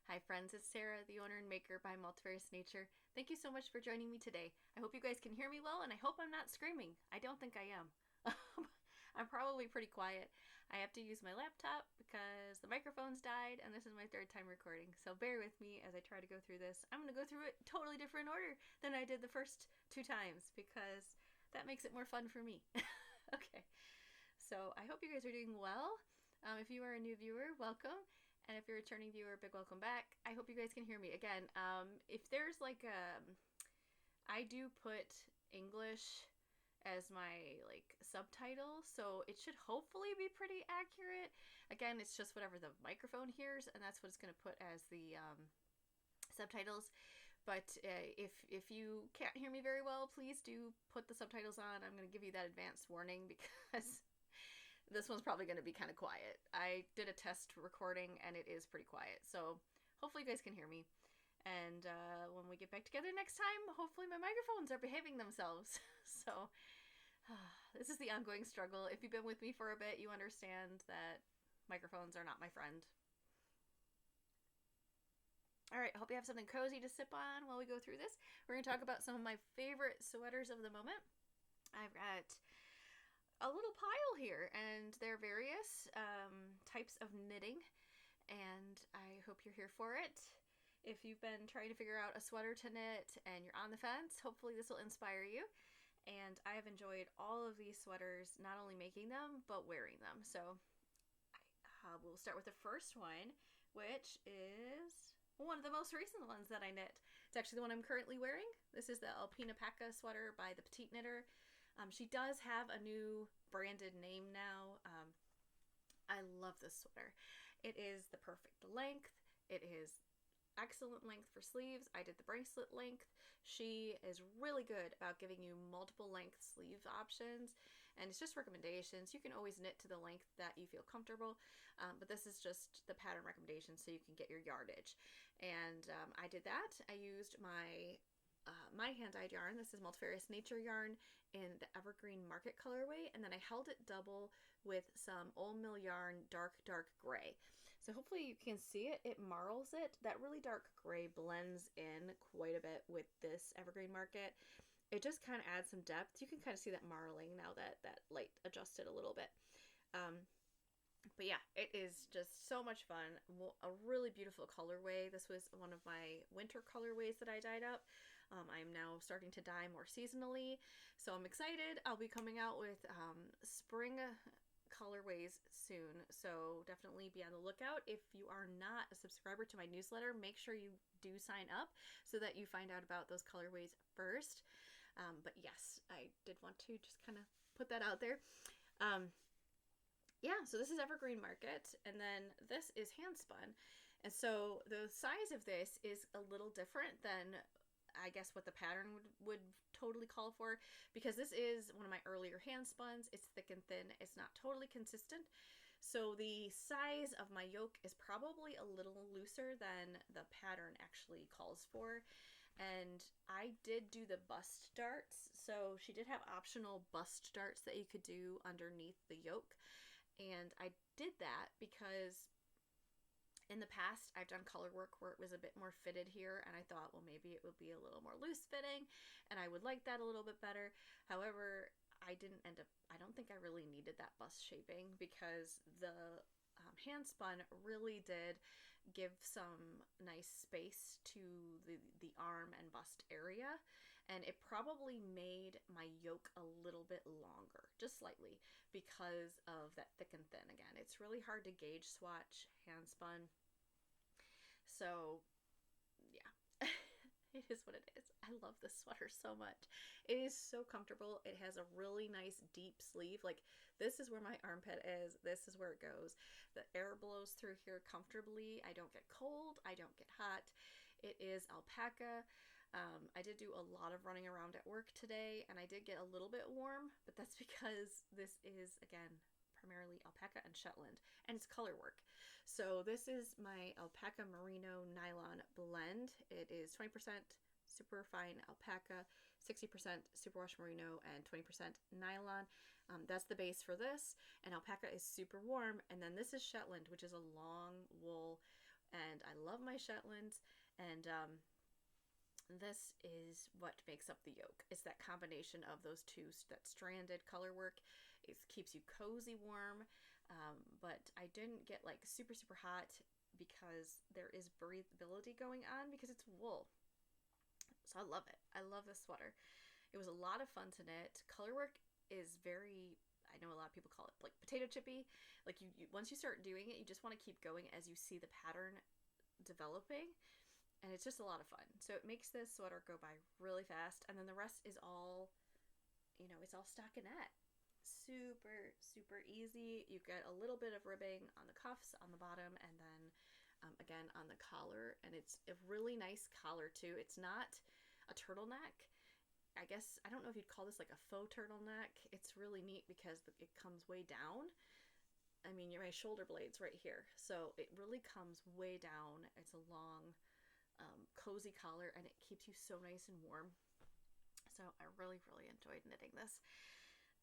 Hi friends, it's Sarah, the owner and maker by Multifarious Nature. Thank you so much for joining me today. I hope you guys can hear me well, and I hope I'm not screaming. I don't think I am. I'm probably pretty quiet. I have to use my laptop because the microphone's died, and this is my third time recording. So bear with me as I try to go through this. I'm going to go through it totally different order than I did the first two times because that makes it more fun for me. Okay, so I hope you guys are doing well. If you are a new viewer, welcome. And if you're a returning viewer, big welcome back. I hope you guys can hear me. Again, if there's like I do put English as my like subtitle, so it should hopefully be pretty accurate. Again, it's just whatever the microphone hears, and that's what it's going to put as the subtitles. But if you can't hear me very well, please do put the subtitles on. I'm going to give you that advanced warning because this one's probably going to be kind of quiet. I did a test recording and it is pretty quiet. So hopefully you guys can hear me. And when we get back together next time, hopefully my microphones are behaving themselves. So this is the ongoing struggle. If you've been with me for a bit, you understand that microphones are not my friend. All right, I hope you have something cozy to sip on while we go through this. We're going to talk about some of my favorite sweaters of the moment. I've got a little pile here, and they're various types of knitting, and I hope you're here for it. If you've been trying to figure out a sweater to knit and you're on the fence, hopefully this will inspire you. And I have enjoyed all of these sweaters, not only making them, but wearing them. So we'll start with the first one, which is one of the most recent ones that I knit. It's actually the one I'm currently wearing. This is the Alpinapaka sweater by the Petite Knitter. She does have a new branded name now. I love this sweater. It is the perfect length. It is excellent length for sleeves. I did the bracelet length. She is really good about giving you multiple length sleeve options, and it's just recommendations. You can always knit to the length that you feel comfortable, but this is just the pattern recommendation so you can get your yardage. And I did that. I used my hand-dyed yarn. This is Multifarious Nature yarn in the Evergreen Market colorway, and then I held it double with some Old Mill yarn dark gray. So hopefully you can see it. It marls it. That really dark gray blends in quite a bit with this Evergreen Market. It just kind of adds some depth. You can kind of see that marling now that that light adjusted a little bit. But yeah, it is just so much fun. A really beautiful colorway. This was one of my winter colorways that I dyed up. I'm now starting to dye more seasonally, so I'm excited. I'll be coming out with spring colorways soon, so definitely be on the lookout. If you are not a subscriber to my newsletter, make sure you do sign up so that you find out about those colorways first. But yes, I did want to just kind of put that out there. Yeah, so this is Evergreen Market, and then this is hand spun. And so the size of this is a little different than I guess what the pattern would totally call for, because this is one of my earlier hand spuns. It's thick and thin. It's not totally consistent. So the size of my yoke is probably a little looser than the pattern actually calls for. And I did do the bust darts. So she did have optional bust darts that you could do underneath the yoke. And I did that because in the past I've done color work where it was a bit more fitted here, and I thought, well, maybe it would be a little more loose fitting and I would like that a little bit better. However, I don't think I really needed that bust shaping because the hand spun really did give some nice space to the arm and bust area, and it probably made my yoke a little bit longer, just slightly, because of that thick and thin. Again, it's really hard to gauge swatch hand spun, so yeah. It is what it is. I love this sweater so much. It is so comfortable. It has a really nice deep sleeve. Like, this is where my armpit is. This is where it goes. The air blows through here comfortably. I don't get cold. I don't get hot. It is alpaca. I did do a lot of running around at work today, and I did get a little bit warm, but that's because this is, again, primarily alpaca and Shetland, and it's color work. So this is my alpaca merino nylon blend. It is 20% super fine alpaca, 60% superwash merino, and 20% nylon. That's the base for this, and alpaca is super warm. And then this is Shetland, which is a long wool, and and I love my Shetlands, and this is what makes up the yoke. It's that combination of those two, that stranded color work. It keeps you cozy warm, but I didn't get like super, super hot because there is breathability going on because it's wool. So I love it. I love this sweater. It was a lot of fun to knit. Color work is very, I know a lot of people call it like potato chippy. Like you once you start doing it, you just want to keep going as you see the pattern developing. And it's just a lot of fun. So it makes this sweater go by really fast. And then the rest is all, it's all stockinette. Super, super easy. You get a little bit of ribbing on the cuffs on the bottom, and then again on the collar. And it's a really nice collar too. It's not a turtleneck. I guess, I don't know if you'd call this like a faux turtleneck. It's really neat because it comes way down. I mean, my shoulder blade's right here. So it really comes way down. It's a long, cozy collar, and it keeps you so nice and warm. So I really, really enjoyed knitting this.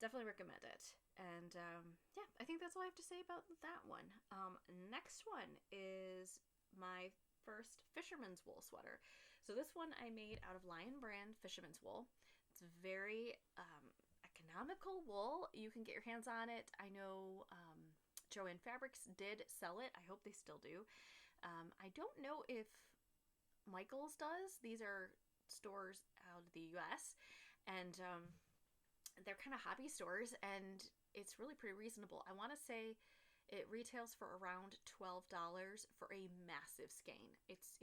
Definitely recommend it. And yeah, I think that's all I have to say about that one. Next one is my first fisherman's wool sweater. So this one I made out of Lion Brand fisherman's wool. It's very economical wool. You can get your hands on it. I know Joann Fabrics did sell it. I hope they still do. I don't know if Michael's does. These are stores out of the US, and they're kind of hobby stores, and it's really pretty reasonable. I want to say it retails for around $12 for a massive skein. It's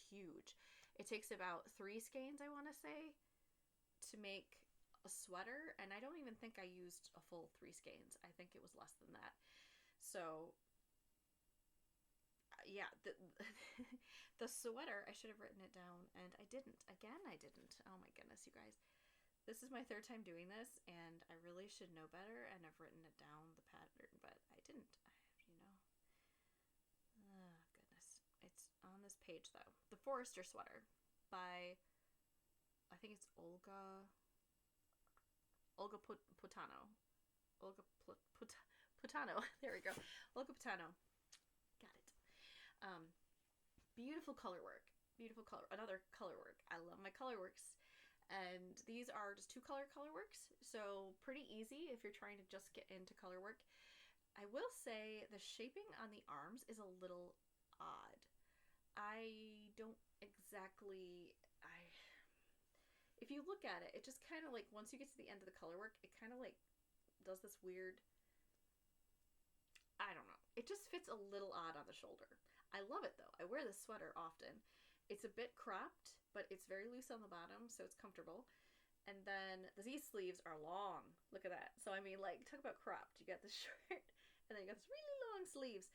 huge. It takes about 3 skeins, I want to say, to make a sweater, and I don't even think I used a full 3 skeins. I think it was less than that. So yeah, the sweater, I should have written it down, and I didn't. Again, I didn't. Oh my goodness, you guys. This is my 3rd time doing this, and I really should know better, and I've written it down, the pattern, but I didn't. Oh goodness. It's on this page, though. The Forester Sweater by, I think it's Olga Putano. Putano. There we go. Olga Putano. Got it. Beautiful color work. Another color work. I love my color works. And these are just 2 color works. So pretty easy if you're trying to just get into color work. I will say the shaping on the arms is a little odd. I don't exactly, if you look at it, it just kind of like, once you get to the end of the color work, it kind of like does this weird, I don't know. It just fits a little odd on the shoulder. I love it though. I wear this sweater often. It's a bit cropped, but it's very loose on the bottom, so it's comfortable. And then these sleeves are long. Look at that. So I mean, like, talk about cropped. You got the shirt, and then you got this really long sleeves.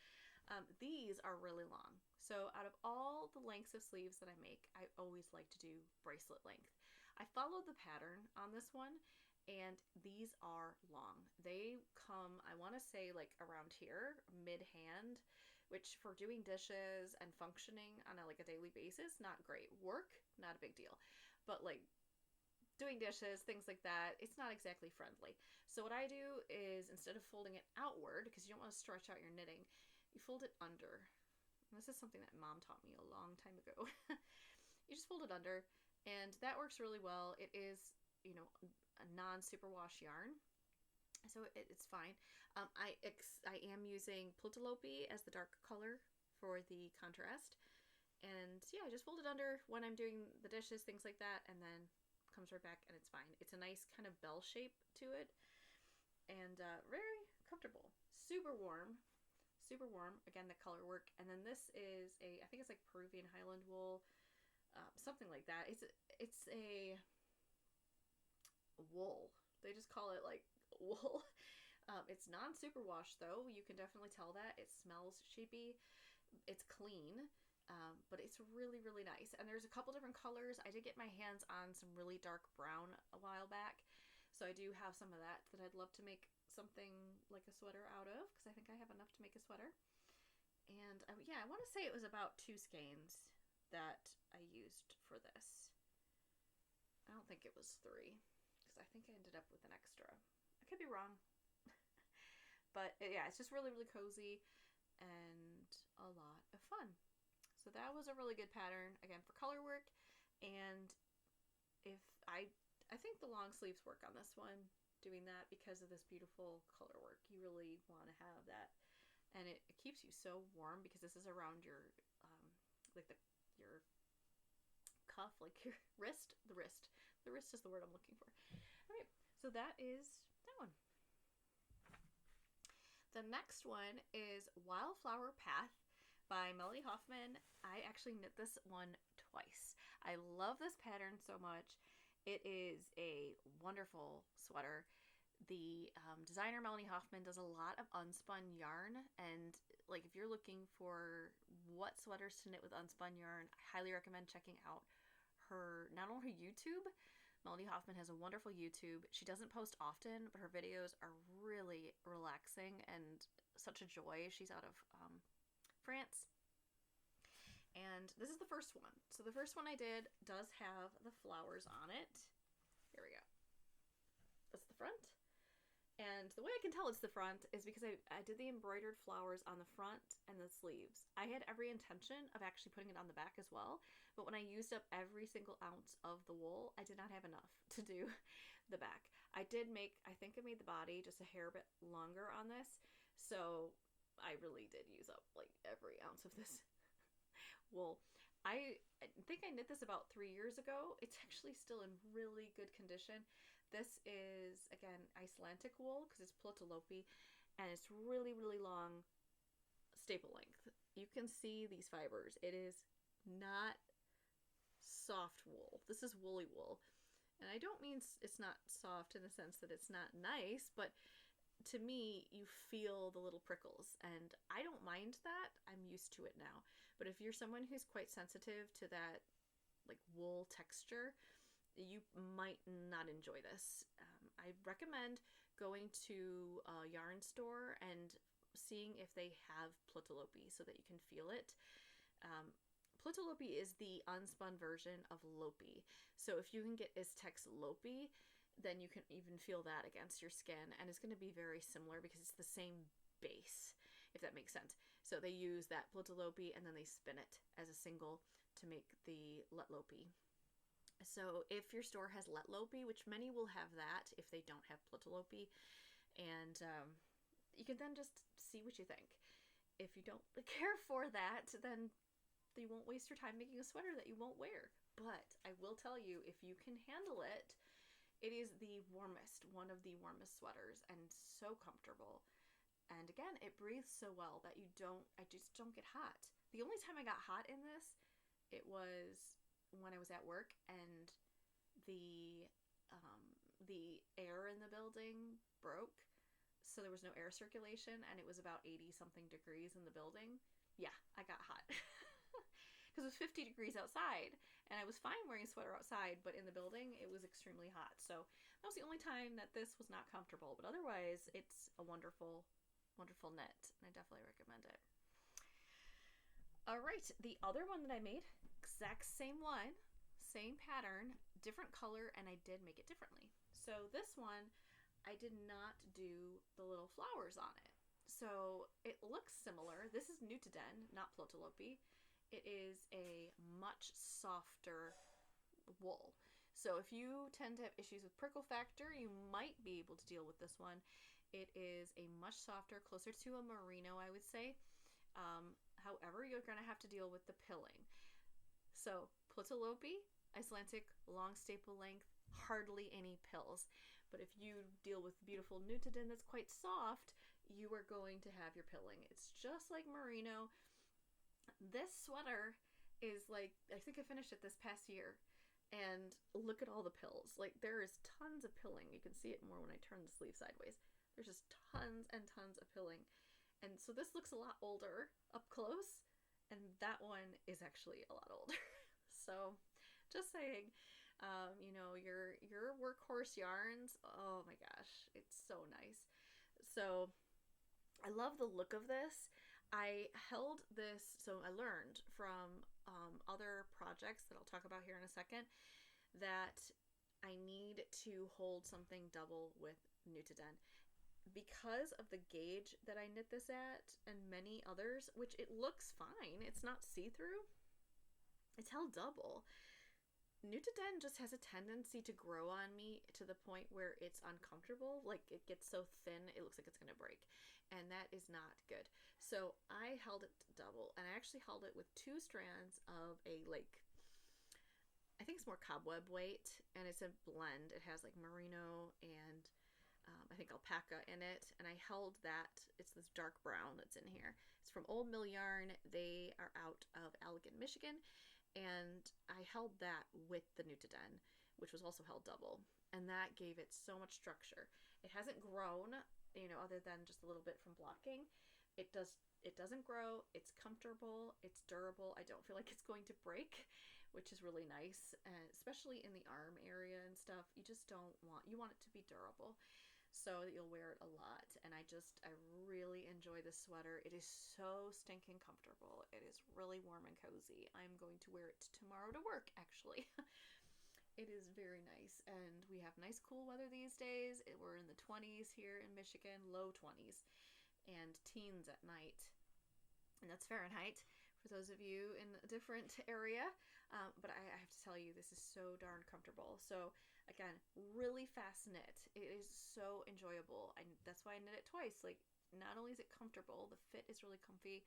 These are really long. So out of all the lengths of sleeves that I make, I always like to do bracelet length. I followed the pattern on this one, and these are long. They come, I want to say, like around here, mid-hand, which for doing dishes and functioning on a daily basis, not great. Work, not a big deal. But like doing dishes, things like that, it's not exactly friendly. So what I do is, instead of folding it outward, because you don't want to stretch out your knitting, you fold it under. And this is something that Mom taught me a long time ago. You just fold it under, and that works really well. It is, a non-superwash yarn, so it's fine. I am using Plutalopi as the dark color for the contrast, and yeah, I just fold it under when I'm doing the dishes, things like that, and then comes right back, and it's fine. It's a nice kind of bell shape to it, and very comfortable. Super warm. Again, the color work. And then this is I think it's like Peruvian Highland wool, something like that. It's a wool. They just call it like wool. It's non-superwash though. You can definitely tell that. It smells sheepy. It's clean, but it's really, really nice. And there's a couple different colors. I did get my hands on some really dark brown a while back, so I do have some of that I'd love to make something like a sweater out of, because I think I have enough to make a sweater. And yeah, I want to say it was about 2 skeins that I used for this. I don't think it was 3, because I think I ended up with an extra. I could be wrong. But yeah, it's just really, really cozy and a lot of fun. So that was a really good pattern, again, for color work. And if I think the long sleeves work on this one, doing that because of this beautiful color work. You really want to have that. And it keeps you so warm because this is around your, like your cuff, like your wrist. The wrist is the word I'm looking for. All right, so that is that one. The next one is Wildflower Path by Melody Hoffman. I actually knit this one twice. I love this pattern so much. It is a wonderful sweater. The designer Melanie Hoffman does a lot of unspun yarn, and like if you're looking for what sweaters to knit with unspun yarn, I highly recommend checking out her, not only her YouTube. Melanie Hoffman has a wonderful YouTube. She doesn't post often, but her videos are really relaxing and such a joy. She's out of France. And this is the first one. So the first one I did does have the flowers on it. Here we go. That's the front. And the way I can tell it's the front is because I did the embroidered flowers on the front and the sleeves. I had every intention of actually putting it on the back as well, but when I used up every single ounce of the wool, I did not have enough to do the back. I think I made the body just a hair bit longer on this, so I really did use up like every ounce of this wool. I think I knit this about 3 years ago. It's actually still in really good condition. This is, again, Icelandic wool because it's Plötulopi, and it's really, really long staple length. You can see these fibers. It is not soft wool. This is woolly wool. And I don't mean it's not soft in the sense that it's not nice, but to me, you feel the little prickles, and I don't mind that. I'm used to it now. But if you're someone who's quite sensitive to that like wool texture, you might not enjoy this. I recommend going to a yarn store and seeing if they have Plötulopi so that you can feel it. Plötulopi is the unspun version of Lopi. So if you can get Iztex Lopi, then you can even feel that against your skin, and it's going to be very similar because it's the same base, if that makes sense. So they use that Plötulopi and then they spin it as a single to make the Letlopi. So if your store has Letlopi, which many will have that if they don't have Plötulopi, and you can then just see what you think. If you don't care for that, then you won't waste your time making a sweater that you won't wear. But I will tell you, if you can handle it, it is the warmest, one of the warmest sweaters, and so comfortable. And again, it breathes so well that I just don't get hot. The only time I got hot in this, it was when I was at work and the air in the building broke, so there was no air circulation, and it was about 80 something degrees in the building. Yeah, I got hot because it was 50 degrees outside, and I was fine wearing a sweater outside, but in the building it was extremely hot. So that was the only time that this was not comfortable, but otherwise it's a wonderful knit, and I definitely recommend it. All right, the other one that I made, exact same one, same pattern, different color, and I did make it differently. So this one, I did not do the little flowers on it. So it looks similar. This is Nutiden, not Plötulopi. It is a much softer wool. So if you tend to have issues with prickle factor, you might be able to deal with this one. It is a much softer, closer to a merino, I would say. However, you're going to have to deal with the pilling. So Plötulopi, Icelandic, long staple length, hardly any pills. But if you deal with beautiful Nutiden that's quite soft, you are going to have your pilling. It's just like merino. This sweater is like, I think I finished it this past year, and look at all the pills. Like, there is tons of pilling. You can see it more when I turn the sleeve sideways. There's just tons and tons of pilling. And so this looks a lot older up close, and that one is actually a lot older. So just saying, your workhorse yarns, oh my gosh, it's so nice. So I love the look of this. I held this, so I learned from other projects that I'll talk about here in a second that I need to hold something double with Nutiden. because of the gauge that I knit this at and many others, which it looks fine, it's not see-through, it's held double. Nutiden just has a tendency to grow on me to the point where it's uncomfortable. Like, it gets so thin, it looks like it's gonna break. And that is not good. So I held it double, and I actually held it with 2 strands of a, like, I think it's more cobweb weight, and it's a blend. It has like merino and I think alpaca in it, and I held that. It's this dark brown that's in here. It's from Old Mill Yarn. They are out of Allegan, Michigan, and I held that with the Nutiden, which was also held double, and that gave it so much structure. It hasn't grown, other than just a little bit from blocking. It doesn't grow. It's comfortable. It's durable. I don't feel like it's going to break, which is really nice, and especially in the arm area and stuff. You just don't want, you want it to be durable so that you'll wear it a lot. And I really enjoy this sweater. It is so stinking comfortable. It is really warm and cozy. I'm going to wear it tomorrow to work, actually. It is very nice, and we have nice cool weather these days. We're in the 20s here in Michigan, low 20s, and teens at night, and that's Fahrenheit for those of you in a different area. But I have to tell you, this is so darn comfortable. So again, really fast knit. It is so enjoyable. That's why I knit it twice. Like, not only is it comfortable, the fit is really comfy.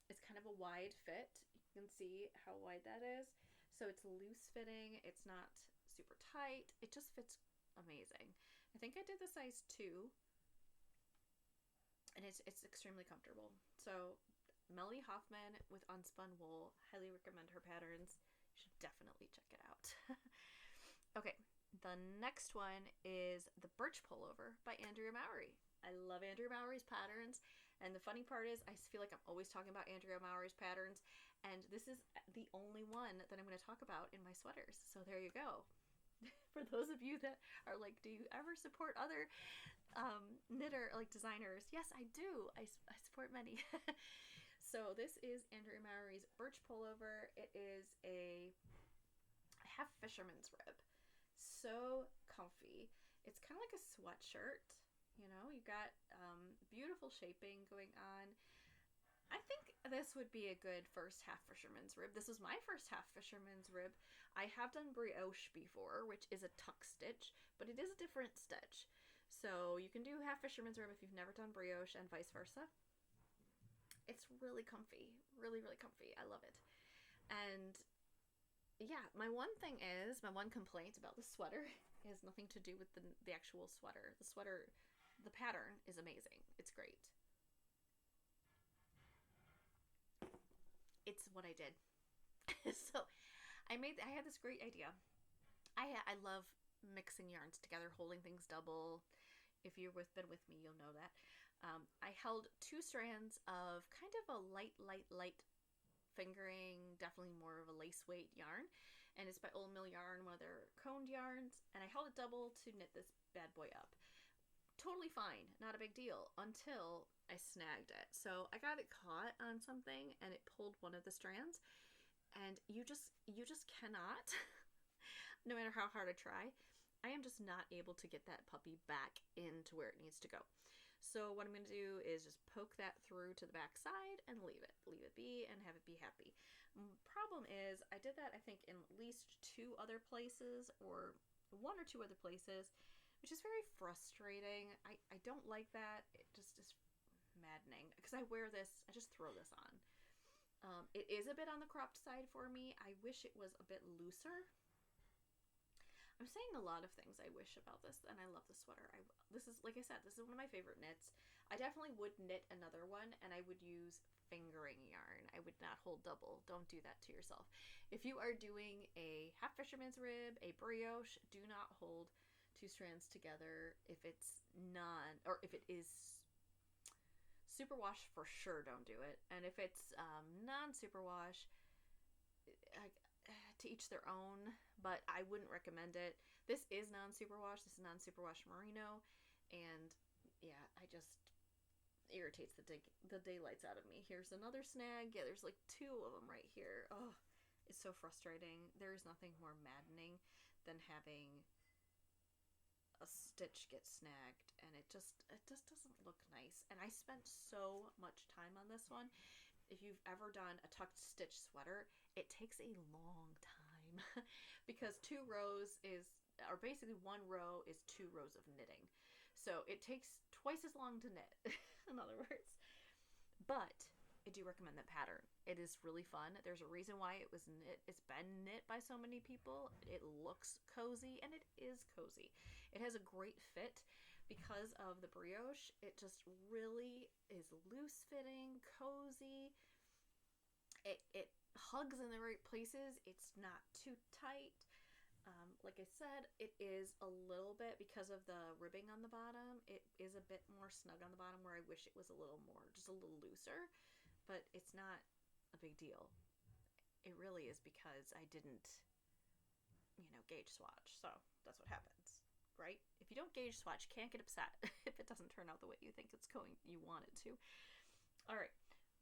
It's kind of a wide fit. You can see how wide that is. So it's loose fitting. It's not super tight. It just fits amazing. I think I did the size 2, and it's extremely comfortable. So Melly Hoffman with unspun wool. Highly recommend her patterns. You should definitely check it out. Okay, the next one is the Birch Pullover by Andrea Mowry. I love Andrea Mowry's patterns, and the funny part is I feel like I'm always talking about Andrea Mowry's patterns, and this is the only one that I'm going to talk about in my sweaters. So there you go. For those of you that are like, do you ever support other knitter, like designers? Yes, I do. I support many. So this is Andrea Mowry's Birch Pullover. It is a half fisherman's rib. So comfy. It's kind of like a sweatshirt. You got beautiful shaping going on. I think this would be a good first half fisherman's rib. This was my first half fisherman's rib. I have done brioche before, which is a tuck stitch, but it is a different stitch. So you can do half fisherman's rib if you've never done brioche, and vice versa. It's really comfy. Really, really comfy. I love it. And yeah, my one complaint about the sweater has nothing to do with the actual sweater. The pattern is amazing. It's great. It's what I did. So I had this great idea. I love mixing yarns together, holding things double. If you've been with me, you'll know that. I held 2 strands of kind of a light fingering, definitely more of a lace weight yarn, and it's by Old Mill Yarn, one of their coned yarns, and I held it double to knit this bad boy up. Totally fine, not a big deal, until I snagged it. So I got it caught on something, and it pulled one of the strands, and you just cannot, no matter how hard I try, I am just not able to get that puppy back into where it needs to go. So what I'm going to do is just poke that through to the back side and leave it be and have it be happy. Problem is, I did that I think in at least 2 other places, or 1 or 2 other places, which is very frustrating. I don't like that. It just is maddening, because I wear this, I just throw this on. It is a bit on the cropped side for me. I wish it was a bit looser. I'm saying a lot of things I wish about this, and I love the sweater. This is, like I said, this is one of my favorite knits. I definitely would knit another one, and I would use fingering yarn. I would not hold double. Don't do that to yourself. If you are doing a half fisherman's rib, a brioche, do not hold 2 strands together. If it is superwash, for sure don't do it. And if it's non-superwash, to each their own, but I wouldn't recommend it. This is non-superwash. This is non-superwash merino, and yeah, I just irritates the daylights out of me. Here's another snag. Yeah, there's like 2 of them right here. Oh, it's so frustrating. There is nothing more maddening than having a stitch gets snagged, and it just doesn't look nice. And I spent so much time on this one. If you've ever done a tucked stitch sweater, it takes a long time because 2 rows is, or basically 1 row is 2 rows of knitting. So it takes twice as long to knit, in other words. But I do recommend that pattern. It is really fun. There's a reason why it was knit. It's been knit by so many people. It looks cozy, and it is cozy. It has a great fit because of the brioche. It just really is loose fitting, cozy. It hugs in the right places. It's not too tight. Like I said, it is a little bit, because of the ribbing on the bottom, it is a bit more snug on the bottom, where I wish it was a little more, just a little looser, but it's not a big deal. It really is because I didn't, gauge swatch. So that's what happens, right? If you don't gauge swatch, you can't get upset if it doesn't turn out the way you think you want it to. All right.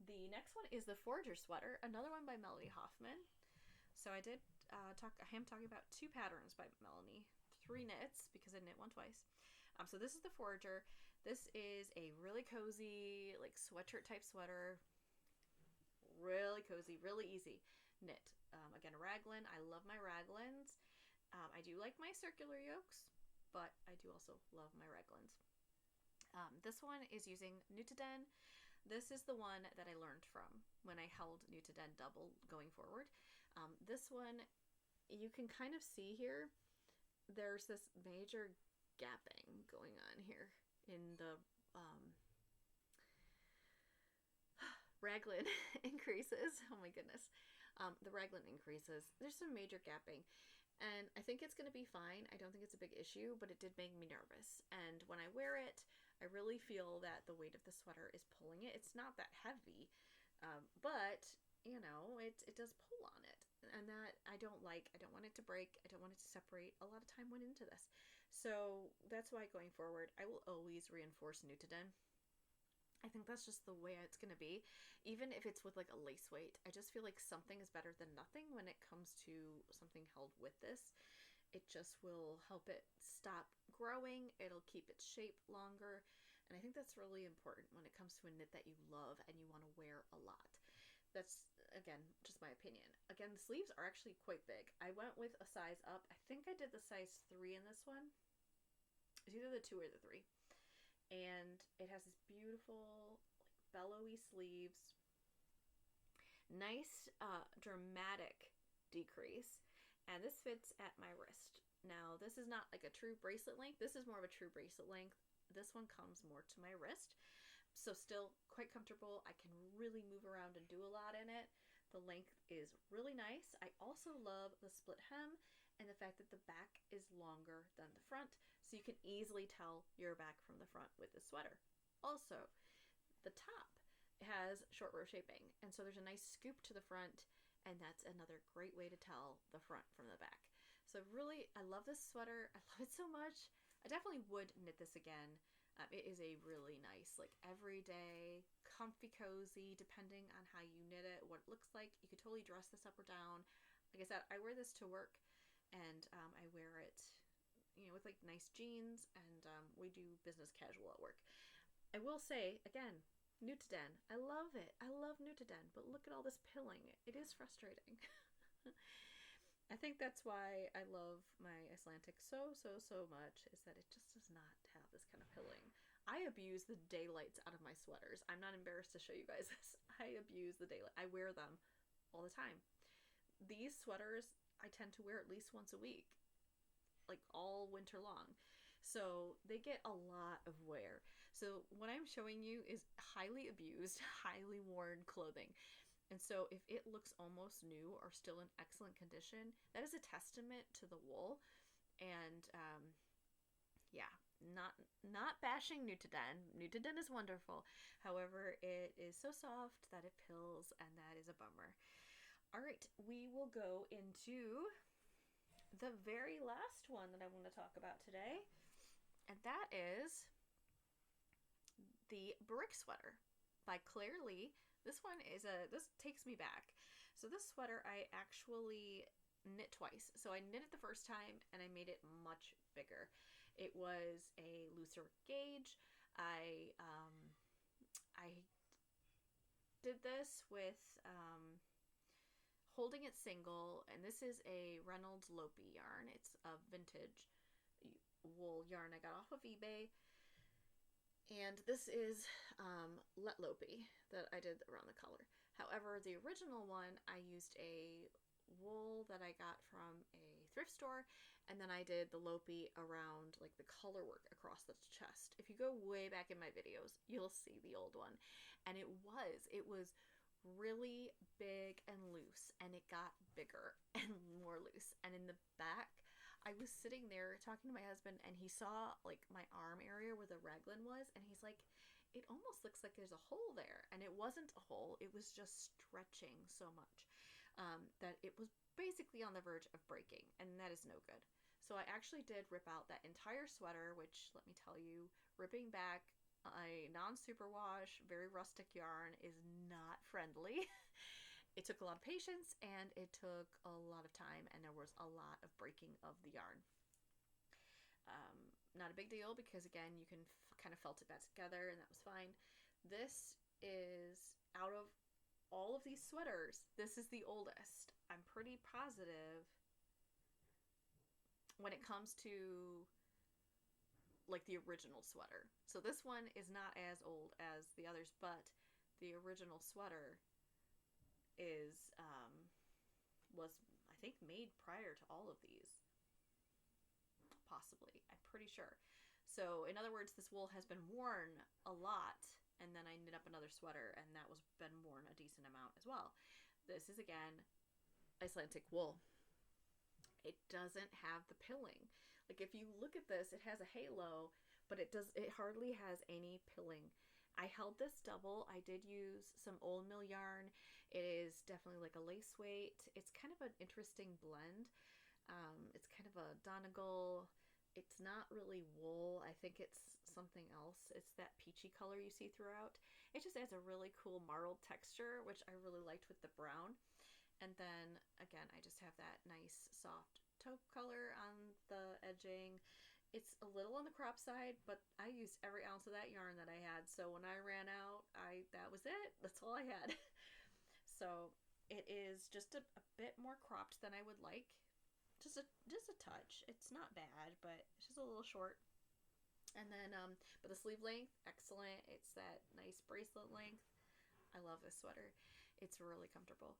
The next one is the Forager Sweater, another one by Melody Hoffman. So I am talking about 2 patterns by Melanie, 3 knits, because I knit one twice. So this is the Forager. This is a really cozy, like sweatshirt type sweater. Really cozy, really easy knit. Again, a raglan. I love my raglans. I do like my circular yokes, but I do also love my raglans. This one is using Nutiden. This is the one that I learned from when I held Nutiden double going forward. This one, you can kind of see here, there's this major gapping going on here in the raglan increases. Oh my goodness. The raglan increases. There's some major gapping. And I think it's going to be fine. I don't think it's a big issue, but it did make me nervous. And when I wear it, I really feel that the weight of the sweater is pulling it. It's not that heavy, but, it does pull on it. And that I don't like. I don't want it to break. I don't want it to separate. A lot of time went into this. So that's why going forward, I will always reinforce Nutiden. I think that's just the way it's going to be. Even if it's with like a lace weight, I just feel like something is better than nothing when it comes to something held with this. It just will help it stop growing. It'll keep its shape longer. And I think that's really important when it comes to a knit that you love and you want to wear a lot. That's, again, just my opinion. Again, the sleeves are actually quite big. I went with a size up. I think I did the size 3 in this one. It's either the 2 or the 3. And it has this beautiful, like, bellowy sleeves. Nice, dramatic decrease. And this fits at my wrist. Now, this is not like a true bracelet length. This is more of a true bracelet length. This one comes more to my wrist. So still quite comfortable. I can really move around and do a lot in it. The length is really nice. I also love the split hem and the fact that the back is longer than the front, so you can easily tell your back from the front with this sweater. Also, the top has short row shaping, and so there's a nice scoop to the front, and that's another great way to tell the front from the back. So really, I love this sweater. I love it so much. I definitely would knit this again. It is a really nice, like, everyday, comfy, cozy, depending on how you knit it, what it looks like. You could totally dress this up or down. Like I said, I wear this to work, and I wear it, with, like, nice jeans, and we do business casual at work. I will say, again, Nutiden. I love it. I love Nutiden, but look at all this pilling. It is frustrating. I think that's why I love my Icelandic so much, is that it just does not have this kind of pilling. I abuse the daylights out of my sweaters. I'm not embarrassed to show you guys this. I abuse the daylight. I wear them all the time. These sweaters, I tend to wear at least once a week, like all winter long. So they get a lot of wear. So what I'm showing you is highly abused, highly worn clothing. And so if it looks almost new or still in excellent condition, that is a testament to the wool. And yeah, not bashing Nutiden. Nutiden is wonderful. However, it is so soft that it pills, and that is a bummer. All right, we will go into the very last one that I want to talk about today, and that is the Brick Sweater by Claire Lee. This one this takes me back. So this sweater I actually knit twice. So I knit it the first time and I made it much bigger. It was a looser gauge. I did this with holding it single, and this is a Reynolds Lopi yarn. It's a vintage wool yarn I got off of eBay. And this is Let Lopi that I did around the collar. However, the original one, I used a wool that I got from a thrift store, and then I did the Lopi around like the color work across the chest. If you go way back in my videos, you'll see the old one. And it was really big and loose, and it got bigger and more loose. And in the back, I was sitting there talking to my husband, and he saw like my arm area where the raglan was, and he's like, it almost looks like there's a hole there. And it wasn't a hole, it was just stretching so much that it was basically on the verge of breaking, and that is no good. So I actually did rip out that entire sweater, which, let me tell you, ripping back a non-superwash, very rustic yarn is not friendly. It took a lot of patience, and it took a lot of time, and there was a lot of breaking of the yarn. Not a big deal, because again, you can kind of felt it back together, and that was fine. This is, out of all of these sweaters, this is the oldest. I'm pretty positive when it comes to like the original sweater. So this one is not as old as the others, but the original sweater is was, I think, made prior to all of these. Possibly. I'm pretty sure. So in other words, this wool has been worn a lot, and then I knit up another sweater, and that was been worn a decent amount as well. This is, again, Icelandic wool. It doesn't have the pilling. Like, if you look at this, it has a halo, but it hardly has any pilling. I held this double. I did use some old mill yarn. It is definitely like a lace weight. It's kind of an interesting blend. It's kind of a Donegal. It's not really wool. I think it's something else. It's that peachy color you see throughout. It just adds a really cool marbled texture, which I really liked with the brown. And then, again, I just have that nice soft taupe color on the edging. It's a little on the crop side, but I used every ounce of that yarn that I had. So when I ran out, that was it. That's all I had. So it is just a bit more cropped than I would like. Just a touch. It's not bad, but it's just a little short. And then, but the sleeve length, excellent. It's that nice bracelet length. I love this sweater. It's really comfortable.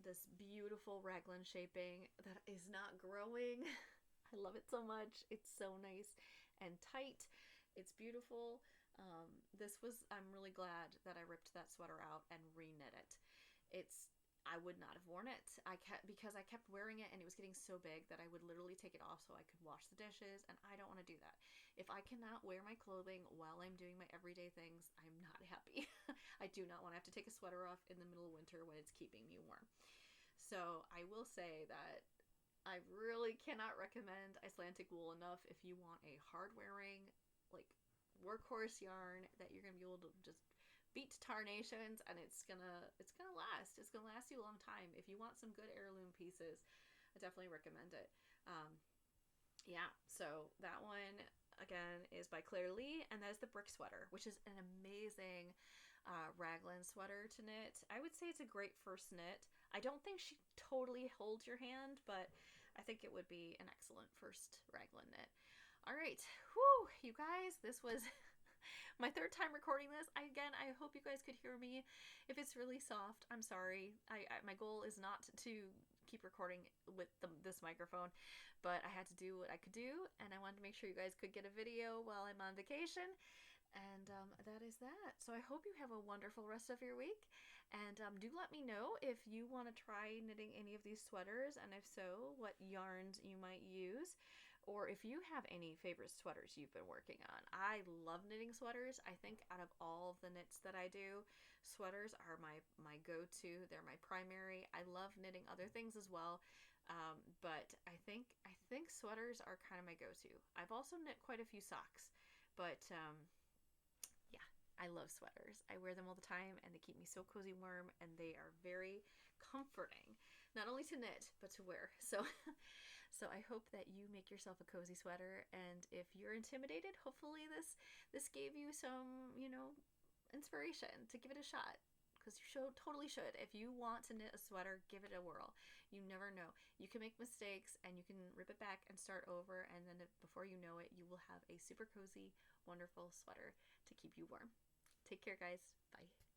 This beautiful raglan shaping that is not growing. I love it so much. It's so nice and tight. It's beautiful. I'm really glad that I ripped that sweater out and re-knit it. I would not have worn it. Because I kept wearing it, and it was getting so big that I would literally take it off so I could wash the dishes, and I don't want to do that. If I cannot wear my clothing while I'm doing my everyday things, I'm not happy. I do not want to have to take a sweater off in the middle of winter when it's keeping me warm. So I will say that I really cannot recommend Icelandic wool enough if you want a hard-wearing, like, workhorse yarn that you're going to be able to just beat tarnations, and it's gonna last. It's gonna last you a long time. If you want some good heirloom pieces, I definitely recommend it. Yeah, so that one again is by Claire Lee, and that is the Brick Sweater, which is an amazing raglan sweater to knit. I would say it's a great first knit. I don't think she totally holds your hand, but I think it would be an excellent first raglan knit. All right, whew, you guys, this was my third time recording this. I hope you guys could hear me. If it's really soft, I'm sorry. My goal is not to keep recording with this microphone, but I had to do what I could do, and I wanted to make sure you guys could get a video while I'm on vacation. And that is that. So I hope you have a wonderful rest of your week. And do let me know if you want to try knitting any of these sweaters, and if so, what yarns you might use. Or if you have any favorite sweaters you've been working on. I love knitting sweaters. I think out of all of the knits that I do, sweaters are my go-to. They're my primary. I love knitting other things as well, but I think sweaters are kind of my go-to. I've also knit quite a few socks, but yeah, I love sweaters. I wear them all the time, and they keep me so cozy warm, and they are very comforting, not only to knit, but to wear. So So I hope that you make yourself a cozy sweater, and if you're intimidated, hopefully this gave you some, inspiration to give it a shot. Because you totally should. If you want to knit a sweater, give it a whirl. You never know. You can make mistakes and you can rip it back and start over, and then before you know it, you will have a super cozy, wonderful sweater to keep you warm. Take care, guys. Bye.